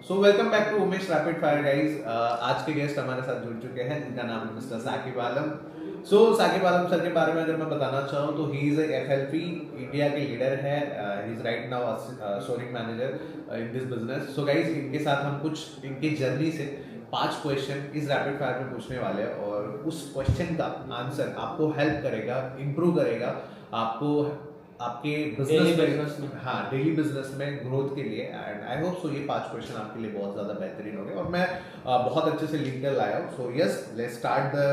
So welcome back to Umesh rapid fire guys. आज के guest हमारे साथ जुड़ चुके हैं जिनका नाम है मिस्टर साकिब आलम। साकिब आलम सर के बारे में अगर मैं बताना चाहूँ तो ही इज एफएलपी इंडिया के लीडर है। He is right now soaring manager in this business. So guys, इनके साथ हम कुछ इनकी जर्नी से 5 क्वेश्चन इस रैपिड फायर में पूछने वाले हैं और उस क्वेश्चन का आंसर आपको हेल्प करेगा, इंप्रूव करेगा आपको आपके बिजनेस में, हाँ, डेली बिजनेस में ग्रोथ के लिए। एंड आई होप सो ये 5 क्वेश्चन आपके लिए बहुत ज़्यादा बेहतरीन होंगे और मैं बहुत अच्छे से लिख कर लाया हूँ। So yes, let's start the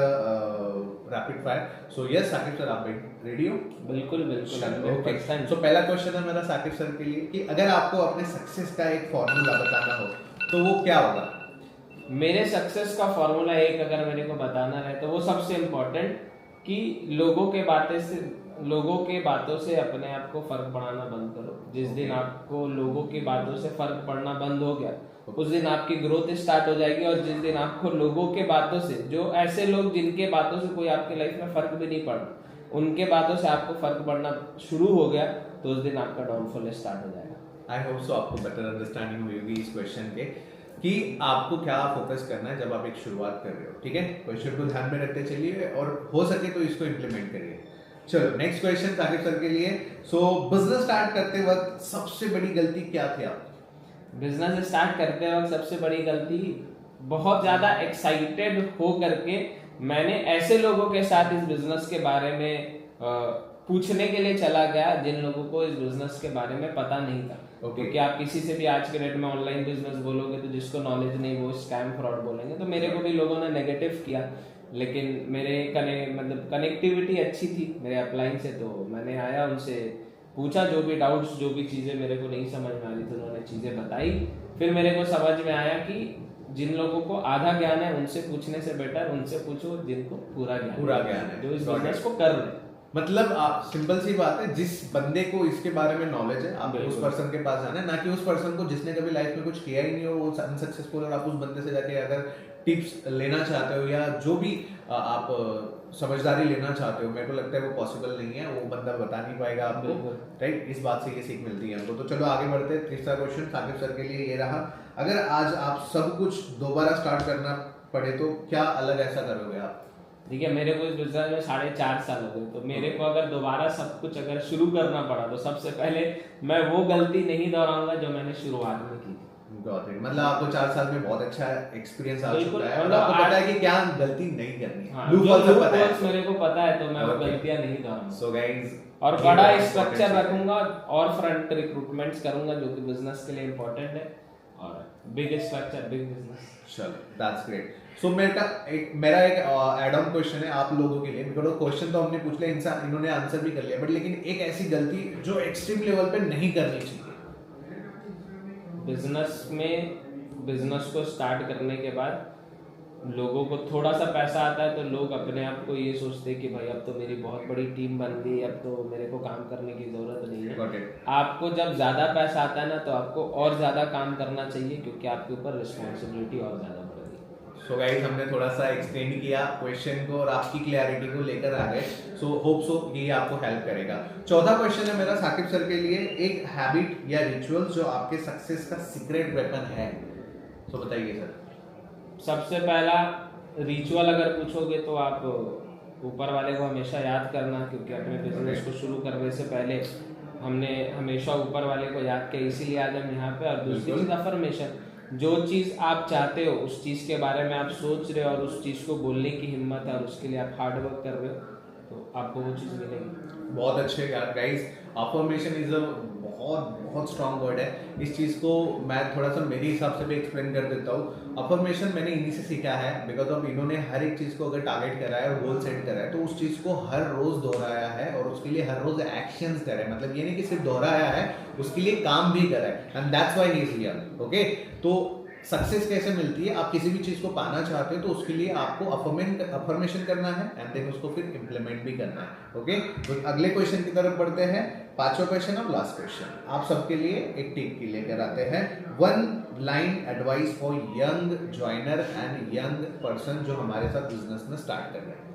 rapid fire. So yes Sakib sir, आप रेडी हो? बिल्कुल बिल्कुल। ओके, सो पहला क्वेश्चन है मेरा साकिब सर के लिए कि अगर आपको अपने सक्सेस का एक फॉर्मूला बताना हो तो वो क्या होगा? मेरे सक्सेस का फॉर्मूला एक अगर मेरे को बताना है तो वो सबसे इम्पोर्टेंट कि लोगों के बातों से अपने आप को फर्क पड़ाना बंद करो। जिस दिन आपको लोगों की बातों से फर्क पड़ना बंद हो गया उस दिन आपकी ग्रोथ स्टार्ट हो जाएगी। और जिस दिन आपको लोगों के बातों से, जो ऐसे लोग जिनके बातों से कोई आपके लाइफ में फर्क भी नहीं पड़ रहा, उनके बातों से आपको फर्क पड़ना शुरू हो गया तो उस दिन आपका डाउनफॉल स्टार्ट हो जाएगा। आई होप सो आपको बेटर अंडरस्टैंडिंग हुई होगी इस क्वेश्चन के कि आपको क्या फोकस करना है जब आप एक शुरुआत कर रहे हो। ठीक है, क्वेश्चन को ध्यान में रखते चलिए और हो सके तो इसको इम्प्लीमेंट करिए। चलो नेक्स्ट क्वेश्चन साकिब सर के लिए। बिजनेस स्टार्ट करते वक्त सबसे बड़ी गलती क्या थी आपकी? बिजनेस स्टार्ट करते वक्त सबसे बड़ी गलती, बहुत ज्यादा एक्साइटेड हो करके मैंने ऐसे लोगों के साथ इस बिजनेस के बारे में पूछने के लिए चला गया जिन लोगों को इस बिजनेस के बारे में पता नहीं था। क्योंकि आप किसी से भी आज के डेट में ऑनलाइन बिजनेस बोलोगे तो जिसको नॉलेज नहीं वो स्कैम फ्रॉड बोलेंगे। तो मेरे को भी लोगों ने नेगेटिव किया, लेकिन मेरे कनेक्टिविटी अच्छी थी मेरे अपलाइन से, तो मैंने आया उनसे पूछा जो भी डाउट्स, जो भी चीज़ें मेरे को नहीं समझ में आ रही थी उन्होंने चीज़ें बताई। फिर मेरे को समझ में आया कि जिन लोगों को आधा ज्ञान है उनसे पूछने से बेटर उनसे पूछो जिनको पूरा ज्ञान है, जो इस बिजनेस को कर रहे हैं। मतलब आप, सिंपल सी बात है, जिस बंदे को इसके बारे में नॉलेज है आप उस पर्सन के पास जाना है, ना कि उस पर्सन को जिसने कभी लाइफ में कुछ किया ही नहीं हो, वो अनसक्सेसफुल, और आप उस बंदे से जाके अगर टिप्स लेना चाहते हो या जो भी आप समझदारी लेना चाहते हो, मेरे को लगता है वो पॉसिबल नहीं है, वो बंदा बता नहीं पाएगा आपको। राइट, इस बात से ये सीख मिलती है हमको। तो चलो आगे बढ़ते हैं। तीसरा क्वेश्चन साकिब सर के लिए ये रहा, अगर आज आप सब कुछ दोबारा स्टार्ट करना पड़े तो क्या अलग ऐसा करोगे आप? ठीक है, मेरे को इस बिजनेस में 4.5 साल हो गए, तो मेरे को अगर दोबारा सब कुछ अगर शुरू करना पड़ा तो सबसे पहले मैं वो गलती नहीं दोहराऊंगा जो मैंने शुरुआत में की थी। मतलब आपको 4 साल में बहुत अच्छा एक्सपीरियंस आ चुका है और आपको पता है कि क्या गलती नहीं करनी है। हाँ, जो मेरे को पता है तो मैं वो गलतियां नहीं दोहराऊंगा। सो गाइस, और बड़ा स्ट्रक्चर रखूंगा और फ्रंट रिक्रूटमेंट्स करूंगा जो कि बिजनेस के लिए इंपॉर्टेंट है, और बिग स्ट्रक्चर, बिग बिजनेस। चलो, दैट्स ग्रेट। सो मेरा एक एड ऑन क्वेश्चन है आप लोगों के लिए, बिकॉज़ क्वेश्चन तो हमने पूछ लिया, इन्होंने आंसर भी कर लिया, बट लेकिन एक ऐसी गलती जो एक्सट्रीम लेवल पे नहीं करनी चाहिए बिजनेस को स्टार्ट करने के बाद लोगों को थोड़ा सा पैसा आता है तो लोग अपने आप को ये सोचते हैं कि भाई अब तो मेरी बहुत बड़ी टीम बन गई, अब तो मेरे को काम करने की जरूरत नहीं है। आपको जब ज्यादा पैसा आता है ना तो आपको और ज्यादा काम करना चाहिए, क्योंकि आपके ऊपर रिस्पॉन्सिबिलिटी और ज्यादा बढ़ेगी। सो गाइस, हमने थोड़ा सा एक्सटेंड किया क्वेश्चन को और आपकी क्लैरिटी को लेकर आ गए। सो होप सो ये आपको हेल्प करेगा। चौथा क्वेश्चन है मेरा साकिब सर के लिए, एक हैबिट या रिचुअल जो आपके सक्सेस का सीक्रेट वेपन है। सो बताइए सर। सबसे पहला रिचुअल अगर पूछोगे तो आप ऊपर वाले को हमेशा याद करना, क्योंकि अपने बिजनेस को शुरू करने से पहले हमने हमेशा ऊपर वाले को याद किया, इसीलिए आज हम यहाँ पे। और दूसरी चीज अफर्मेशन, जो चीज़ आप चाहते हो उस चीज़ के बारे में आप सोच रहे हो और उस चीज़ को बोलने की हिम्मत है और उसके लिए आप हार्ड वर्क कर रहे हो तो आपको वो चीज़ मिलेगी। बहुत अच्छे यार गाइस, अफर्मेशन इज अ बहुत स्ट्रॉन्ग वर्ड है। इस चीज़ को मैं थोड़ा सा मेरे हिसाब से भी एक्सप्लेन कर देता हूँ। अफर्मेशन मैंने इन्हीं से सीखा है, बिकॉज ऑफ इन्होंने हर एक चीज़ को अगर टारगेट करा है और गोल सेट करा है तो उस चीज़ को हर रोज दोहराया है और उसके लिए हर रोज एक्शंस करे है। मतलब ये नहीं कि सिर्फ दोहराया है, उसके लिए काम भी करा है, and that's why he is here. Okay, तो सक्सेस कैसे मिलती है? आप किसी भी चीज को पाना चाहते हो तो उसके लिए आपको अफर्मेशन करना है एंड देन उसको फिर इंप्लीमेंट भी करना है। ओके, तो अगले क्वेश्चन की तरफ बढ़ते हैं। 5वां क्वेश्चन और लास्ट क्वेश्चन आप सबके लिए एक टिप की लेकर आते हैं। 1 line advice for young joiner and young person जो हमारे साथ बिजनेस में स्टार्ट कर रहे हैं।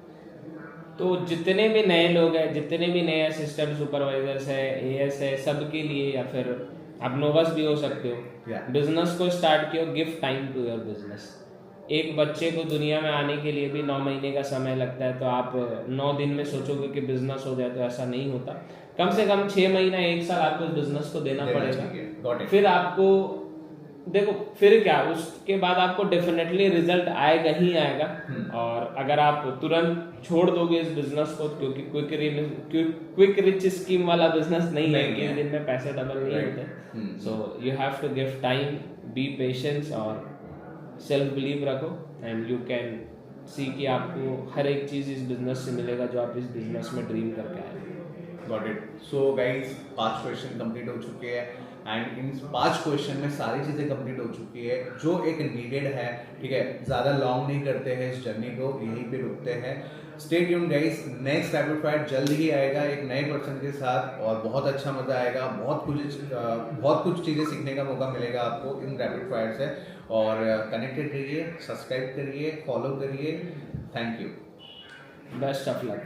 तो जितने भी नए लोग हैं, जितने भी नए असिस्टेंट सुपरवाइजर्स है, एएस है, सबके लिए, या फिर आप नोवस भी हो सकते हो, Yeah. बिजनेस को स्टार्ट किया, give time to your business. एक बच्चे को दुनिया में आने के लिए भी 9 महीने का समय लगता है, तो आप 9 दिन में सोचोगे कि बिजनेस हो जाए, तो ऐसा नहीं होता। कम से कम 6 महीना 1 साल आपको बिजनेस को देना चाहिए। Got पड़ेगा, it. फिर आपको देखो फिर क्या, उसके बाद आपको डेफिनेटली रिजल्ट आएगा ही आएगा। और अगर आप तुरंत छोड़ दोगे इस बिजनेस को, क्योंकि क्विक रिच स्कीम वाला बिजनेस नहीं है, नहीं है। 20 दिन में पैसे डबल नहीं Right. होते। So you have to give time, be patience और सेल्फ बिलीव रखो, एंड यू कैन सी कि आपको हर एक चीज़ इस बिजनेस से मिलेगा जो आप इस बिजनेस में ड्रीम करके आए। Got it. So guys 5 question complete हो चुके हैं, एंड इन 5 क्वेश्चन में सारी चीज़ें कंप्लीट हो चुकी है जो एक नीडेड है। ठीक है, ज़्यादा लॉन्ग नहीं करते हैं इस जर्नी को, यहीं पे रुकते हैं। Stay tuned guys, next rapid fire जल्द ही आएगा एक नए पर्सन के साथ, और बहुत अच्छा मजा आएगा, बहुत कुछ चीज़ें सीखने का मौका मिलेगा आपको इन रैपिड फायर से। और कनेक्टेड रहिए, सब्सक्राइब करिए, फॉलो करिए। Thank you, best of luck.